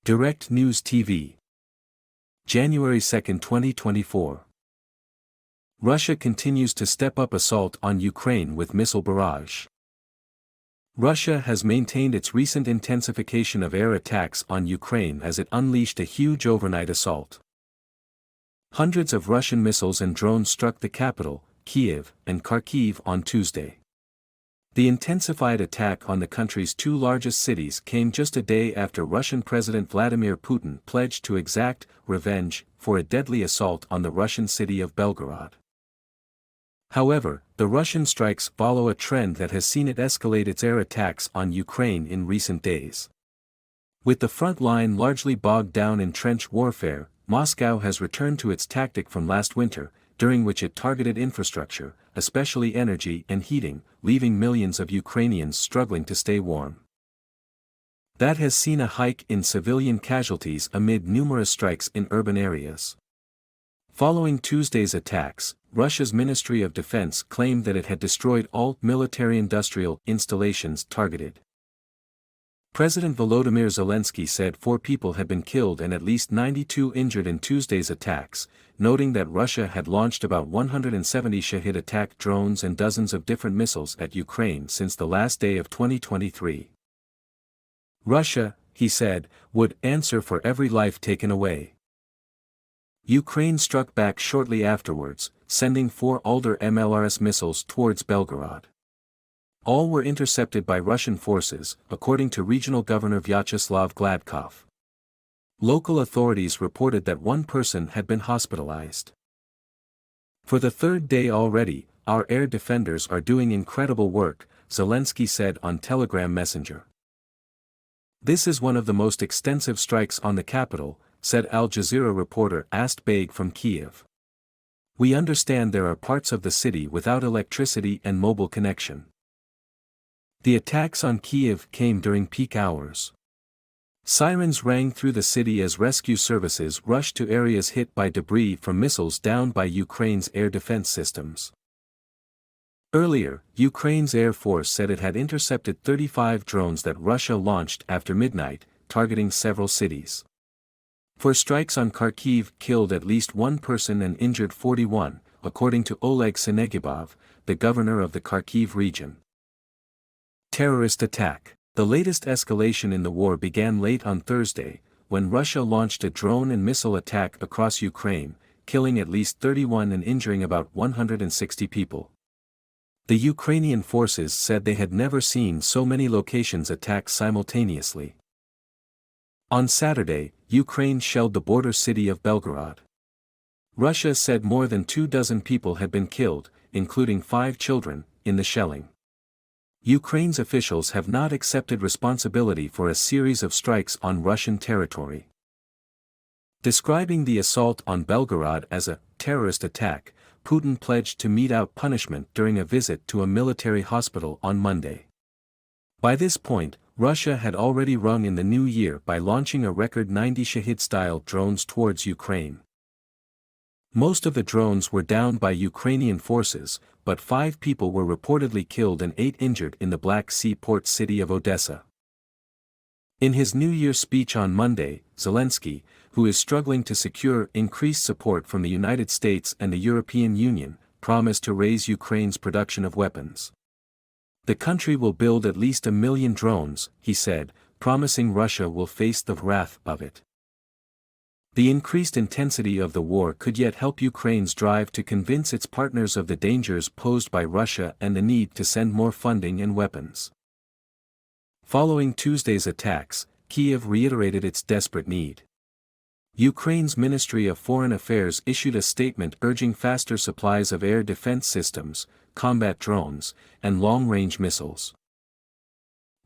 Direct News TV. January 2, 2024. Russia continues to step up assault on Ukraine with missile barrage. Russia has maintained its recent intensification of air attacks on Ukraine as it unleashed a huge overnight assault. Hundreds of Russian missiles and drones struck the capital, Kiev, and Kharkiv on Tuesday. The intensified attack on the country's two largest cities came just a day after Russian President Vladimir Putin pledged to exact revenge for a deadly assault on the Russian city of Belgorod. However, the Russian strikes follow a trend that has seen it escalate its air attacks on Ukraine in recent days. With the front line largely bogged down in trench warfare, Moscow has returned to its tactic from last winter, during which it targeted infrastructure, especially energy and heating, leaving millions of Ukrainians struggling to stay warm. That has seen a hike in civilian casualties amid numerous strikes in urban areas. Following Tuesday's attacks, Russia's Ministry of Defense claimed that it had destroyed all military-industrial installations targeted. President Volodymyr Zelensky said 4 people had been killed and at least 92 injured in Tuesday's attacks, noting that Russia had launched about 170 Shahid attack drones and dozens of different missiles at Ukraine since the last day of 2023. Russia, he said, would answer for every life taken away. Ukraine struck back shortly afterwards, sending 4 Alder MLRS missiles towards Belgorod. All were intercepted by Russian forces, according to Regional Governor Vyacheslav Gladkov. Local authorities reported that 1 person had been hospitalized. For the 3rd day already, our air defenders are doing incredible work, Zelensky said on Telegram Messenger. This is one of the most extensive strikes on the capital, said Al Jazeera reporter Ast Baig from Kiev. We understand there are parts of the city without electricity and mobile connection. The attacks on Kiev came during peak hours. Sirens rang through the city as rescue services rushed to areas hit by debris from missiles downed by Ukraine's air defense systems. Earlier, Ukraine's Air Force said it had intercepted 35 drones that Russia launched after midnight, targeting several cities. 4 strikes on Kharkiv killed at least 1 person and injured 41, according to Oleg Senegibov, the governor of the Kharkiv region. Terrorist attack. The latest escalation in the war began late on Thursday, when Russia launched a drone and missile attack across Ukraine, killing at least 31 and injuring about 160 people. The Ukrainian forces said they had never seen so many locations attacked simultaneously. On Saturday, Ukraine shelled the border city of Belgorod. Russia said more than 24 people had been killed, including 5 children, in the shelling. Ukraine's officials have not accepted responsibility for a series of strikes on Russian territory. Describing the assault on Belgorod as a terrorist attack, Putin pledged to mete out punishment during a visit to a military hospital on Monday. By this point, Russia had already rung in the new year by launching a record 90 Shahid-style drones towards Ukraine. Most of the drones were downed by Ukrainian forces, but 5 people were reportedly killed and 8 injured in the Black Sea port city of Odessa. In his New Year speech on Monday, Zelensky, who is struggling to secure increased support from the United States and the European Union, promised to raise Ukraine's production of weapons. The country will build at least 1 million drones, he said, promising Russia will face the wrath of it. The increased intensity of the war could yet help Ukraine's drive to convince its partners of the dangers posed by Russia and the need to send more funding and weapons. Following Tuesday's attacks, Kiev reiterated its desperate need. Ukraine's Ministry of Foreign Affairs issued a statement urging faster supplies of air defense systems, combat drones, and long-range missiles.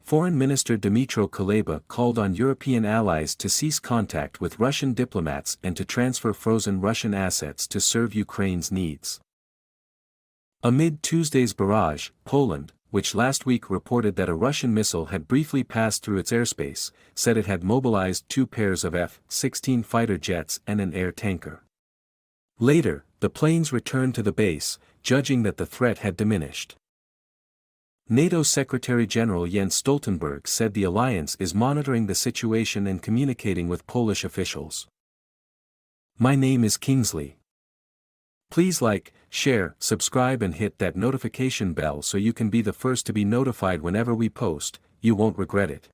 Foreign Minister Dmytro Kuleba called on European allies to cease contact with Russian diplomats and to transfer frozen Russian assets to serve Ukraine's needs. Amid Tuesday's barrage, Poland, which last week reported that a Russian missile had briefly passed through its airspace, said it had mobilized 2 pairs of F-16 fighter jets and an air tanker. Later, the planes returned to the base, judging that the threat had diminished. NATO Secretary-General Jens Stoltenberg said the alliance is monitoring the situation and communicating with Polish officials. My name is Kingsley. Please like, share, subscribe and hit that notification bell so you can be the first to be notified whenever we post. You won't regret it.